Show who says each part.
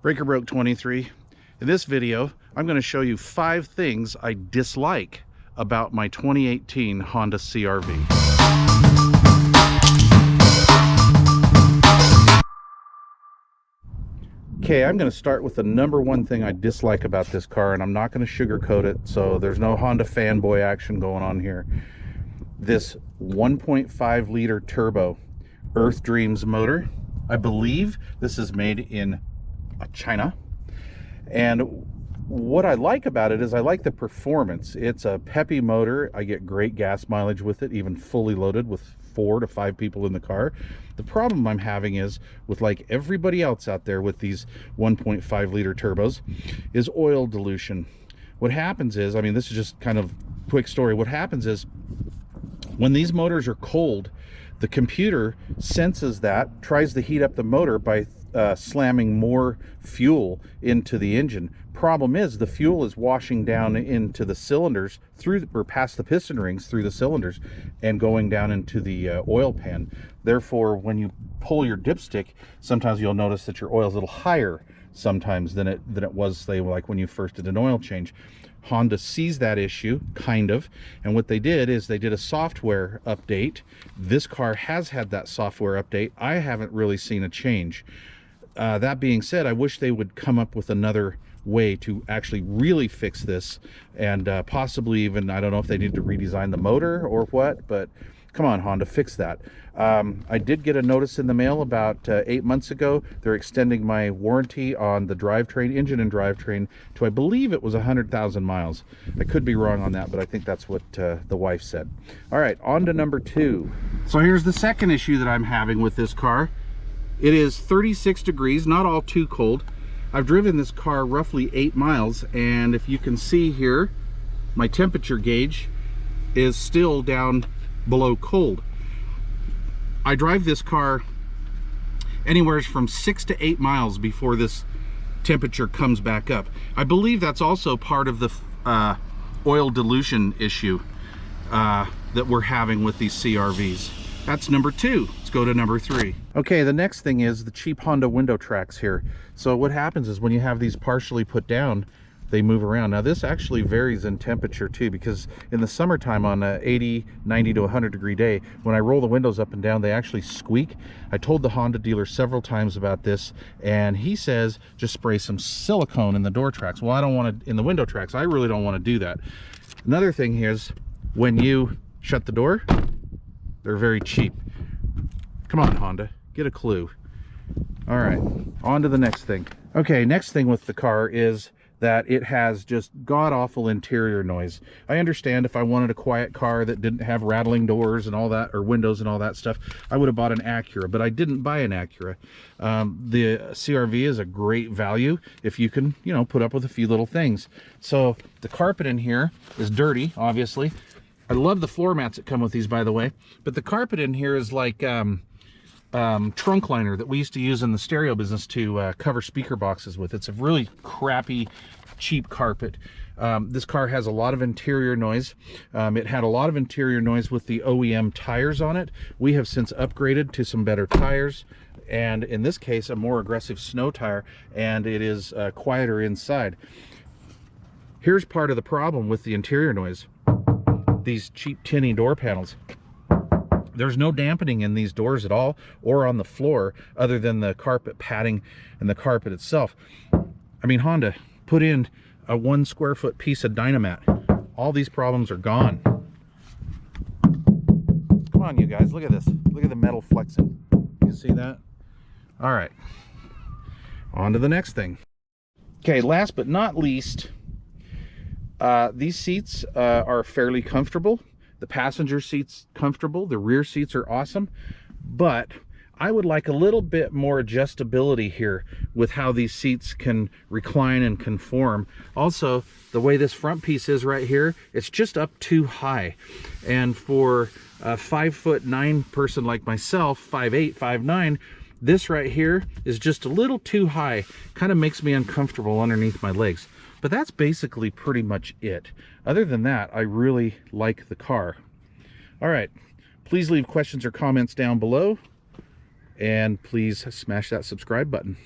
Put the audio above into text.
Speaker 1: Breaker Broke 23. In this video, I'm going to show you 5 things I dislike about my 2018 Honda CRV. Okay, I'm going to start with the number one thing I dislike about this car, and I'm not going to sugarcoat it, so there's no Honda fanboy action going on here. This 1.5 liter turbo Earth Dreams motor. I believe this is made in China, and what I like about it is I like the performance. It's a peppy motor. I get great gas mileage with it, even fully loaded with 4 to 5 people in the car. The problem I'm having is, with like everybody else out there with these 1.5 liter turbos, is oil dilution. What happens is, I mean, this is just kind of quick story. What happens is, when these motors are cold, the computer senses that, tries to heat up the motor by slamming more fuel into the engine. Problem is, the fuel is washing down into the cylinders through or past the piston rings through the cylinders and going down into the oil pan. Therefore, when you pull your dipstick, sometimes you'll notice that your oil is a little higher sometimes than it was, say, like when you first did an oil change. Honda sees that issue, kind of, and what they did is they did a software update. This car has had that software update. I haven't really seen a change. That being said, I wish they would come up with another way to actually really fix this, and possibly even, I don't know if they need to redesign the motor or what, but come on, Honda, fix that. I did get a notice in the mail about 8 months ago. They're extending my warranty on the drivetrain, engine and drivetrain, to, I believe it was 100,000 miles. I could be wrong on that, but I think that's what the wife said. All right, on to number 2. So here's the second issue that I'm having with this car. It is 36 degrees, not all too cold. I've driven this car roughly 8 miles, and if you can see here, my temperature gauge is still down below cold. I drive this car anywhere from 6 to 8 miles before this temperature comes back up. I believe that's also part of the oil dilution issue that we're having with these CRVs. That's number 2. Let's go to number 3. Okay, the next thing is the cheap Honda window tracks here. So what happens is, when you have these partially put down, they move around. Now this actually varies in temperature too, because in the summertime on a 80, 90 to 100 degree day, when I roll the windows up and down, they actually squeak. I told the Honda dealer several times about this, and he says just spray some silicone in the door tracks. Well, I don't want to, in the window tracks, I really don't want to do that. Another thing here is, when you shut the door, they're very cheap. Come on, Honda, get a clue. All right, on to the next thing. Okay, next thing with the car is that it has just god-awful interior noise. I understand if I wanted a quiet car that didn't have rattling doors and all that, or windows and all that stuff, I would have bought an Acura, but I didn't buy an Acura. The CRV is a great value if you can, you know, put up with a few little things. So the carpet in here is dirty, obviously. I love the floor mats that come with these, by the way, but the carpet in here is like trunk liner that we used to use in the stereo business to cover speaker boxes with. It's a really crappy, cheap carpet. This car has a lot of interior noise. It had a lot of interior noise with the OEM tires on it. We have since upgraded to some better tires, and in this case, a more aggressive snow tire, and it is quieter inside. Here's part of the problem with the interior noise. These cheap tinny door panels. There's no dampening in these doors at all, or on the floor, other than the carpet padding and the carpet itself. I mean, Honda, put in a 1 square foot piece of Dynamat. All these problems are gone. Come on, you guys, look at this. Look at the metal flexing. You see that? All right, on to the next thing. Okay, last but not least, these seats are fairly comfortable. The passenger seat's comfortable. The rear seats are awesome. But I would like a little bit more adjustability here with how these seats can recline and conform. Also, the way this front piece is right here, it's just up too high. And for a 5'9" person like myself, 5'8", 5'9", this right here is just a little too high. Kind of makes me uncomfortable underneath my legs. But that's basically pretty much it. Other than that, I really like the car. All right, please leave questions or comments down below, and please smash that subscribe button.